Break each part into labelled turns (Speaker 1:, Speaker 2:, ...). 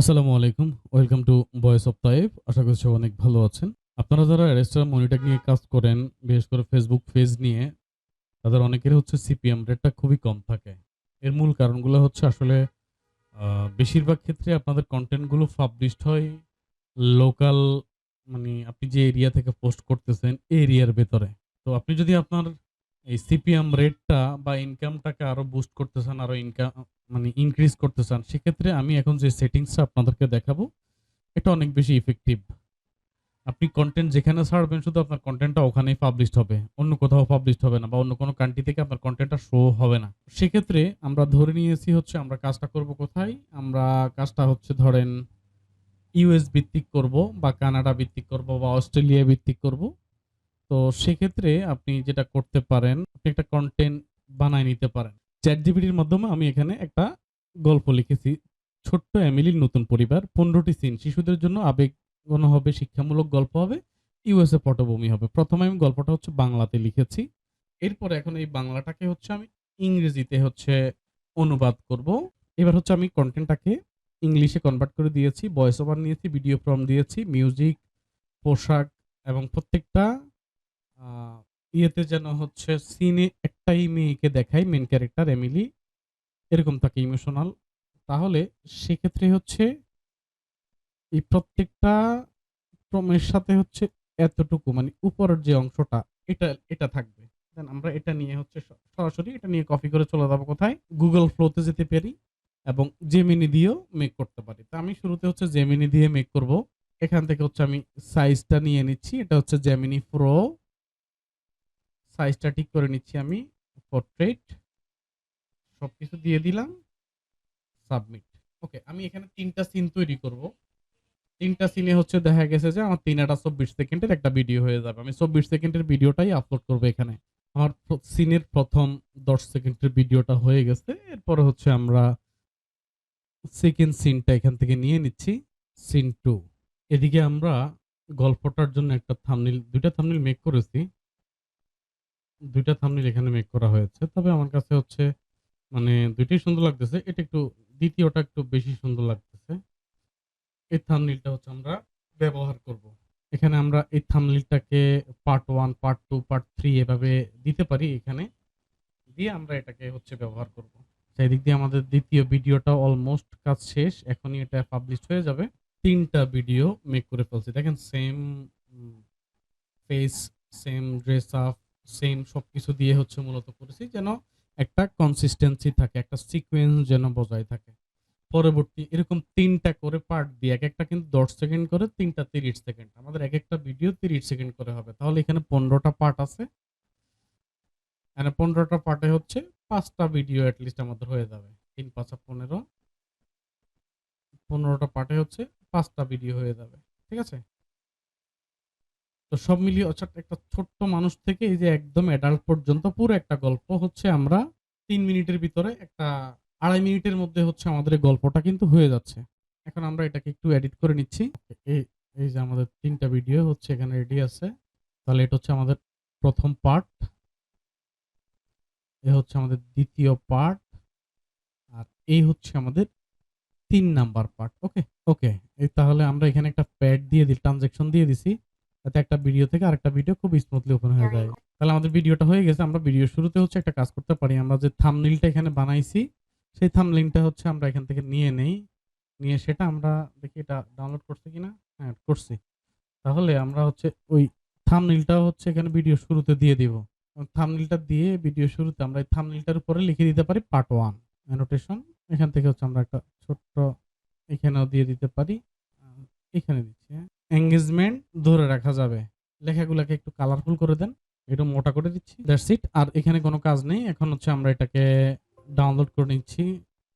Speaker 1: আসসালামু আলাইকুম। Welcome to voice of Taib. আশা করছি অনেক ভালো আছেন। আপনারা যারা রেজিস্টার মনিটর নিয়ে কাজ করেন, বিশেষ করে Facebook পেজ নিয়ে, তাদের অনেকেরই হচ্ছে সিপিএম রেটটা খুবই কম থাকে। এর মূল কারণগুলো হচ্ছে আসলে আ বেশিরভাগ ক্ষেত্রে আপনাদের কনটেন্ট গুলো পাবলিশড হয় লোকাল, মানে আপনি যে এরিয়া থেকে পোস্ট করতেছেন, এই এরিয়ার ভেতরে। তো আপনি যদি আপনার এই সিপিএম রেটটা বা ইনকামটাকে আরো বুস্ট করতে চান, আরো মানে ইনক্রিজ করতে চান, সেক্ষেত্রে আমি এখন যে সেটিংসটা আপনাদেরকে দেখাবো, এটা অনেক বেশি ইফেক্টিভ। আপনি কনটেন্ট যেখানে ছাড়বেন শুধু আপনার কনটেন্টটা ওখানেই পাবলিশড হবে। অন্য কোথাও পাবলিশড হবে না বা অন্য কোনো কান্ট্রি থেকে আপনার কনটেন্টটা শো হবে না। সেক্ষেত্রে আমরা ধরে নিয়েছি হচ্ছে আমরা কাজটা করব কোথায়? আমরা কাজটা হচ্ছে ধরেন ইউএস ভিত্তিক করব বা কানাডা ভিত্তিক করব বা অস্ট্রেলিয়া ভিত্তিক করব। তো সেক্ষেত্রে আপনি যেটা করতে পারেন, আপনি একটা কনটেন্ট বানায় নিতে পারেন। ChatGPT-র মাধ্যমে আমি এখানে একটা গল্প লিখেছি। ছোট্ট এমিলির নতুন পরিবার, ১৫ টি সিন। শিশুদের জন্য আবেগঘন হবে, শিক্ষামূলক গল্প হবে, ইউএসএ পটভূমি হবে। ১ম এ আমি গল্পটা হচ্ছে বাংলাতে লিখেছি। এরপরে এখন এই বাংলাটাকে হচ্ছে আমি ইংরেজিতে হচ্ছে অনুবাদ করব। এবার হচ্ছে আমি কনটেন্টটাকে ইংলিশে কনভার্ট করে দিয়েছি। ভয়েস ওভার নিয়েছি, ভিডিও প্রম্পট দিয়েছি, মিউজিক, পোশাক এবং প্রত্যেকটা আ ইয়েতে যেন হচ্ছে সিনে একটাই মেয়েকে দেখায়, মেইন ক্যারেক্টার এমিলি। এরকম থাকে ইমোশনাল। তাহলে সেক্ষেত্রে হচ্ছে এই প্রত্যেকটা ক্রমের সাথে হচ্ছে এতটুকু মানে উপরের যে অংশটা, এটা থাকবে। দেন আমরা এটা নিয়ে হচ্ছে সরাসরি এটা নিয়ে কপি করে চলে যাবো কোথায়? Google Flow তে যেতে পারি এবং Gemini দিয়েও মেক করতে পারি। তো আমি শুরুতে হচ্ছে Gemini দিয়ে মেক করব। এখান থেকে হচ্ছে আমি সাইজটা নিয়ে নিচ্ছি। এটা হচ্ছে Gemini Pro। সাইজটা ঠিক করে নিচ্ছি আমি। পোর্ট্রেট সবকিছু দিয়ে দিলাম। সাবমিট। ওকে, আমি এখানে ৩ টা সিন তৈরি করব। ৩ টা সিনে হচ্ছে দেখা গেছে যে আমার ৩ আটা ২৪ সেকেন্ডের একটা ভিডিও হয়ে যাবে। আমি ২৪ সেকেন্ডের ভিডিওটাই আপলোড করব এখানে। আমার সিনের ১ম ১০ সেকেন্ডের ভিডিওটা হয়ে গেছে। এরপরে হচ্ছে আমরা সেকেন্ড সিনটা এখান থেকে নিয়ে নিচ্ছি। সিন 2। এদিকে আমরা গল্পটার জন্য একটা থাম্বনেইল, ২ টা থাম্বনেইল মেক করেছি। ২ টা থাম্বনেইল এখানে মেক করা হয়েছে। তবে আমার কাছে হচ্ছে মানে ২ টাই সুন্দর লাগতেছে। এটা একটু, দ্বিতীয়টা একটু বেশি সুন্দর লাগতেছে। এই থাম্বনেইলটা হচ্ছে আমরা ব্যবহার করব। এখানে আমরা এই থাম্বনেইলটাকে পার্ট 1, পার্ট 2, পার্ট 3 এভাবে দিতে পারি এখানে। দিয়ে আমরা এটাকে হচ্ছে ব্যবহার করব। এদিক দিয়ে আমাদের দ্বিতীয় ভিডিওটা অলমোস্ট কাজ শেষ। এখনই এটা পাবলিশড হয়ে যাবে। ৩ টা ভিডিও মেক করে ফেলছি। দেখেন same um face, same dress up, same সবকিছু দিয়ে হচ্ছে মূলত করেছি যেন একটা কনসিস্টেন্সি থাকে, একটা সিকোয়েন্স যেন বজায় থাকে। পরবর্তী এরকম ৩ টা করে পার্ট দিয়ে একেকটা কিন্তু ১০ সেকেন্ড করে, ৩ টা ৩০ সেকেন্ড। আমাদের একেকটা ভিডিও ৩০ সেকেন্ড করে হবে। তাহলে এখানে ১৫ টা পার্ট আছে। এখানে ১৫ টা পার্টে হচ্ছে ৫ টা ভিডিও এট লিস্ট আমাদের হয়ে যাবে। ৩ ৫ ১৫, ১৫ টা পার্টে হচ্ছে ৫ টা ভিডিও হয়ে যাবে। ঠিক আছে? তো সব মিলিয়ে অর্থাৎ একটা ছোট্ট মানুষ থেকে এই যে একদম অ্যাডাল্ট পর্যন্ত পুরো একটা গল্প হচ্ছে আমরা ৩ মিনিটের ভিতরে একটা ২.৫ মিনিটের মধ্যে হচ্ছে আমাদের এই গল্পটা কিন্তু হয়ে যাচ্ছে। এখন আমরা এটাকে একটু এডিট করে নিচ্ছি। এই এই যে আমাদের ৩ টা ভিডিও হচ্ছে এখানে রেডি আছে। তাহলে এটা হচ্ছে আমাদের ১ম পার্ট, এ হচ্ছে আমাদের ২য় পার্ট, আর এই হচ্ছে আমাদের ৩ নাম্বার পার্ট। ওকে? ওকে। এই তাহলে আমরা এখানে একটা প্যাড দিয়ে ট্রানজ্যাকশন দিয়ে দিছি। যাতে একটা ভিডিও থেকে আরেকটা ভিডিও খুব স্মুথলি ওপেন হয়ে যায়। তাহলে আমাদের ভিডিওটা হয়ে গেছে। আমরা ভিডিওর শুরুতে হচ্ছে একটা কাজ করতে পারি। আমরা যে থাম্বনেইলটা এখানে বানাইছি, সেই থাম্বনেইলটা হচ্ছে আমরা এখান থেকে নিয়ে নেই। নিয়ে সেটা আমরা দেখি এটা ডাউনলোড করছি কিনা? হ্যাঁ, করছি। তাহলে আমরা হচ্ছে ওই থাম্বনেইলটাও হচ্ছে এখানে ভিডিওর শুরুতে দিয়ে দিব। থাম্বনেইলটা দিয়ে ভিডিওর শুরুতে আমরা এই থাম্বনেইলটার উপরে লিখে দিতে পারি পার্ট 1 অ্যানোটেশন। এখান থেকে হচ্ছে আমরা একটা ছোট্ট এখানেও দিয়ে দিতে পারি। আ এখানে দিচ্ছি, হ্যাঁ? এনগেজমেন্ট ধরে রাখা যাবে। লেখাগুলাকে একটু কালারফুল করে দেন। একটু মোটা করে দিচ্ছি। That's it. আর এখানে কোনো কাজ নেই। এখন হচ্ছে আমরা এটাকে ডাউনলোড করে নিচ্ছি।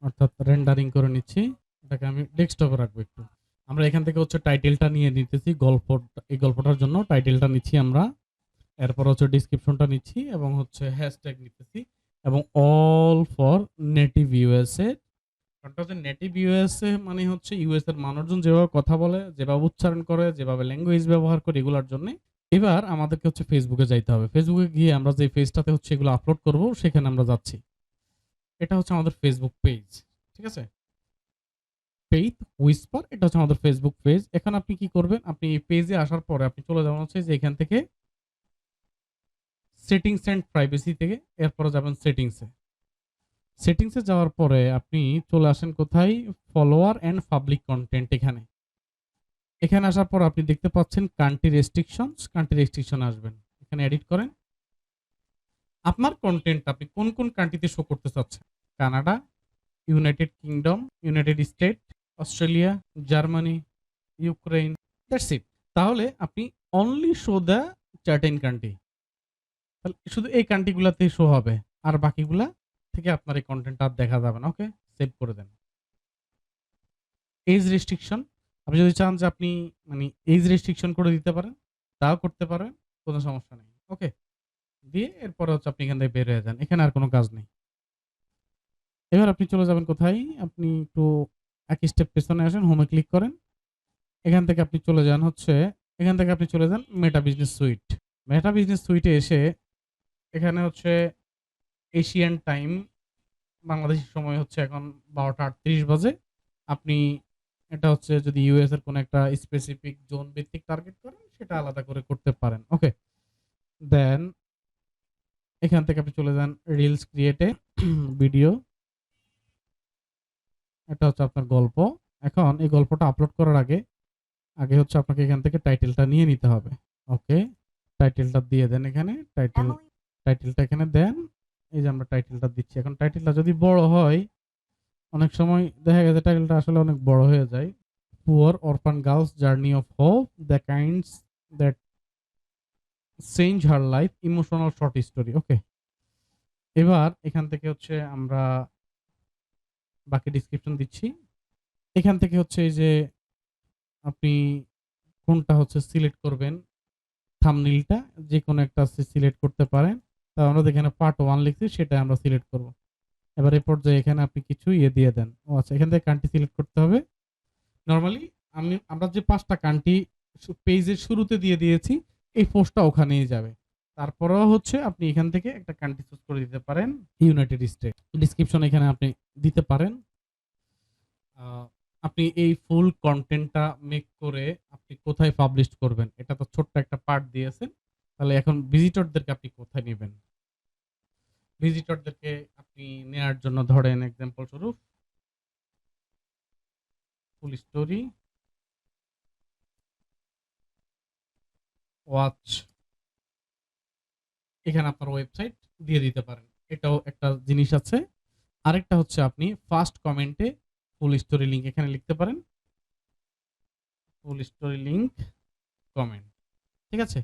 Speaker 1: অর্থাৎ রেন্ডারিং করে নিচ্ছি। এটাকে আমি ডেস্কটপে রাখবো একটু। আমরা এখান থেকে হচ্ছে টাইটেলটা নিয়ে নিতেছি। এই গল্পটার জন্য টাইটেলটা নিচ্ছি আমরা। এরপর হচ্ছে ডেসক্রিপশনটা নিচ্ছি এবং হচ্ছে হ্যাশট্যাগ নিতেছি এবং অল ফর নেটিভ ইউএসএ। কারণটা হচ্ছে নেটিভ ইউএসএ মানে হচ্ছে ইউএস এর মানুষজন যেভাবে কথা বলে, যেভাবে উচ্চারণ করে, যেভাবে ল্যাঙ্গুয়েজ ব্যবহার করে এগুলার জন্যে। এবার আমাদেরকে হচ্ছে ফেসবুকে যাইতে হবে। ফেসবুকে গিয়ে আমরা যে পেজটাতে হচ্ছে এগুলো আপলোড করব সেখানে আমরা যাচ্ছি। এটা হচ্ছে আমাদের ফেসবুক পেজ। ঠিক আছে? ফেইথ হুইসপার, এটা হচ্ছে আমাদের ফেসবুক পেজ। এখন আপনি কি করবেন, আপনি এই পেজে আসার পরে আপনি চলে যাবেন হচ্ছে যে এখান থেকে সেটিংস এন্ড প্রাইভেসি থেকে এরপরে যাবেন সেটিংসে। সেটিংসে যাওয়ার পরে আপনি চলে আসেন কোথায়, ফলোয়ার এন্ড পাবলিক কন্টেন্ট। এখানে আসার পর আপনি দেখতে পাচ্ছেন কান্ট্রি রেস্ট্রিকশনস, কান্ট্রি রেস্ট্রিকশন আসবেন, এখানে এডিট করেন। আপনার কন্টেন্ট আপনি কোন কোন কান্ট্রিতে শো করতে চাচ্ছেন, Canada, United kingdom, United state, Australia, Germany, Ukraine, that's it. তাহলে আপনি অনলি শো দ্য চার্টেন কান্ট্রি, তাহলে শুধু এই কান্ট্রিগুলাতেই শো হবে, আর বাকিগুলা থেকে আপনার এই কন্টেন্ট আর দেখা যাবে না। ওকে, সেভ করে দেন। এজ রেস্ট্রিকশন, আপনি যদি চান যে আপনি মানে এজ রেস্ট্রিকশন করে দিতে পারেন, তাও করতে পারেন, কোনো সমস্যা নেই। ওকে, দিয়ে এরপরে হচ্ছে আপনি এখান থেকে বের হয়ে যান, এখানে আর কোনো কাজ নেই। এবার আপনি চলে যাবেন কোথায়, আপনি একটু এক স্টেপ পেছনে আসেন, হোমে ক্লিক করেন। এখান থেকে আপনি চলে যান হচ্ছে, এখান থেকে আপনি চলে যান Meta business suite. Meta business সুইটে এসে এখানে হচ্ছে এশিয়ান টাইম, বাংলাদেশি সময় হচ্ছে এখন 12টা 38 বাজে। আপনি এটা হচ্ছে যদি ইউএস এর কোনো একটা স্পেসিফিক জোন ভিত্তিক টার্গেট করেন, সেটা আলাদা করে করতে পারেন। ওকে, দেন এখান থেকে আপনি চলে যান রিলস ক্রিয়েটে, ভিডিও, এটা হচ্ছে আপনার গল্প। এখন এই গল্পটা আপলোড করার আগে আগে হচ্ছে আপনাকে এখান থেকে টাইটেলটা নিয়ে নিতে হবে। ওকে, টাইটেলটা দিয়ে দেন, এখানে টাইটেলটা এখানে দেন। এই যে আমরা টাইটেলটা দিচ্ছি, এখন টাইটেলটা যদি বড় হয়, অনেক সময় দেখা গেছে টাইটেলটা আসলে অনেক বড় হয়ে যায়। Poor orphan girls journey of hope, the kinds that change her life, emotional short story. Okay, এবার এখান থেকে হচ্ছে আমরা বাকি ডিসক্রিপশন দিচ্ছি। এখান থেকে হচ্ছে এই যে আপনি কোনটা হচ্ছে সিলেক্ট করবেন, থাম্বনেইলটা যে কোনো একটা সিলেক্ট করতে পারেন। তা আমরা এখানে পার্ট 1 লিখছি, সেটা আমরা সিলেক্ট করব। এবার এই পর্যায়ে এখানে আপনি কিছু দিয়ে দেন। ও আচ্ছা, এখান থেকে কান্ট্রি সিলেক্ট করতে হবে। নরমালি আমরা যে 5টা কান্ট্রি পেজের শুরুতে দিয়ে দিয়েছি, এই পোস্টটা ওখানেই যাবে। তারপরেও হচ্ছে আপনি এখান থেকে একটা কান্ট্রি চুজ করে দিতে পারেন, ইউনাইটেড স্টেট। ডিসক্রিপশন এখানে আপনি দিতে পারেন। আপনি এই ফুল কন্টেন্টটা মেক করে আপনি কোথায় পাবলিশ করবেন, এটা তো ছোট্ট একটা পার্ট দিয়েছেন। তাহলে এখন ভিজিটরদেরকে আপনি কোথায় নেবেন, ভিজিটরদেরকে আপনি নেয়ার জন্য ধরেন এক্সাম্পল স্বরূপ ফুল স্টোরি ওয়াচ, এখানে আপনার ওয়েবসাইট দিয়ে দিতে পারেন, এটাও একটা জিনিস আছে। আরেকটা হচ্ছে আপনি ফার্স্ট কমেন্টে ফুল স্টোরি লিংক এখানে লিখতে পারেন, ফুল স্টোরি লিংক কমেন্ট। ঠিক আছে,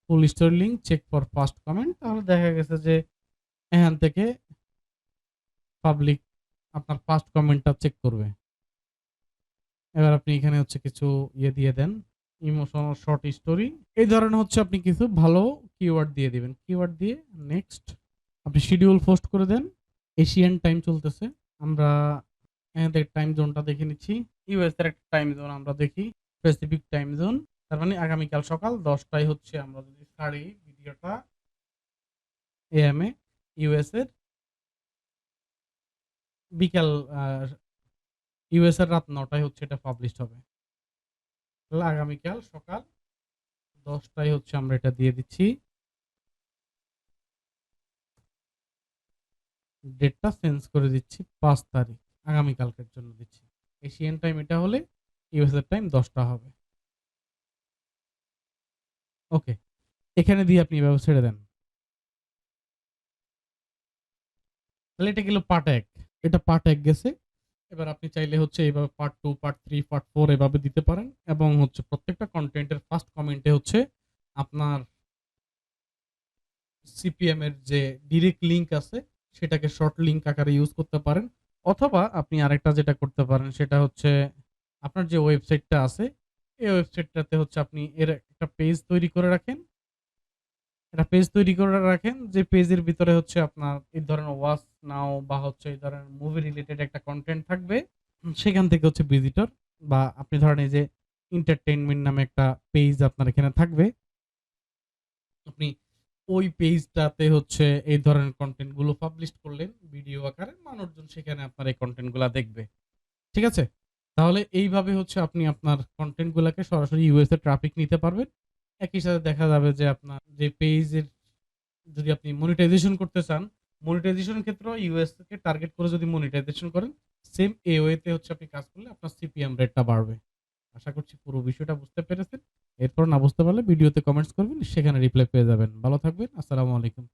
Speaker 1: full story link check for first comment, তাহলে দেখা গেছে যে এখান থেকে পাবলিক আপনার ফার্স্ট কমেন্টটা চেক করবে। এবার আপনি এখানে হচ্ছে কিছু দিয়ে দেন, ইমোশনাল শর্ট স্টোরি, এই ধরনের হচ্ছে আপনি কিছু ভালো কিওয়ার্ড দিয়ে দিবেন। কিওয়ার্ড দিয়ে নেক্সট আপনি শিডিউল পোস্ট করে দেন। এশিয়ান টাইম চলতেছে, আমরা এখান থেকে টাইম জোনটা দেখে নিচ্ছি। ইউএস এর একটা টাইম জোন আমরা দেখি, স্পেসিফিক টাইম জোন, তার মানে আগামীকাল সকাল 10টায় হচ্ছে আমরা যদি ছাড়ি ভিডিওটা এএম এ, ইউএস এর বিকাল ইউএস এর রাত 9টায় হচ্ছে এটা পাবলিশ হবে। তাহলে আগামীকাল সকাল 10টায় হচ্ছে আমরা এটা দিয়ে দিচ্ছি। ডেটটা চেঞ্জ করে দিচ্ছি 5 তারিখ, আগামীকালকের জন্য দিচ্ছি। এশিয়ান টাইম এটা হলে ইউএস এর টাইম 10টা হবে। ওকে, এখানে দিয়ে আপনি এভাবে ছেড়ে দেন। তাহলে এটা গেল পার্ট 1, এটা পার্ট 1 গেছে। এবার আপনি চাইলে হচ্ছে এইভাবে পার্ট 2, পার্ট 3, পার্ট 4 এভাবে দিতে পারেন, এবং হচ্ছে প্রত্যেকটা কন্টেন্টের ফার্স্ট কমেন্টে হচ্ছে আপনার সিপিএম এর যে ডিরেক্ট লিংক আছে সেটাকে শর্ট লিংক আকারে ইউজ করতে পারেন। অথবা আপনি আরেকটা যেটা করতে পারেন সেটা হচ্ছে আপনার যে ওয়েবসাইটটা আছে, এই ওয়েবসাইটটাতে হচ্ছে আপনি এর একটা পেজ তৈরি করে রাখেন। একটা পেজ তৈরি করে রাখেন, যে পেজের ভিতরে হচ্ছে আপনার এই ধরনের ওয়াচ নাও বা হচ্ছে এই ধরনের মুভি রিলেটেড একটা কন্টেন্ট থাকবে। সেখান থেকে হচ্ছে ভিজিটর বা আপনি ধরেন এই যে এন্টারটেইনমেন্ট নামে একটা পেজ আপনার এখানে থাকবে, আপনি ওই পেজটাতে হচ্ছে এই ধরনের কন্টেন্ট গুলো পাবলিশ করলেন ভিডিও আকারে, মানুষজন সেখানে আপনার এই কন্টেন্ট গুলা দেখবে। ঠিক আছে, তাহলে এইভাবে হচ্ছে আপনি আপনার কনটেন্ট গুলাকে সরাসরি ইউএস এ ট্রাফিক নিতে পারবেন। একই সাথে দেখা যাবে যে আপনার যে পেজের যদি আপনি মনিটাইজেশন করতে চান, মনিটাইজেশন এর ক্ষেত্রেও ইউএস কে টার্গেট করে যদি মনিটাইজেশন করেন, সেম এই ওয়েতে হচ্ছে আপনি কাজ করলে আপনার সিপিএম রেটটা বাড়বে। আশা করছি পুরো বিষয়টা বুঝতে পেরেছেন। এরপর না বুঝতে পারলে ভিডিওতে কমেন্টস করবেন, সেখানে রিপ্লাই পেয়ে যাবেন। ভালো থাকবেন। আসসালামু আলাইকুম।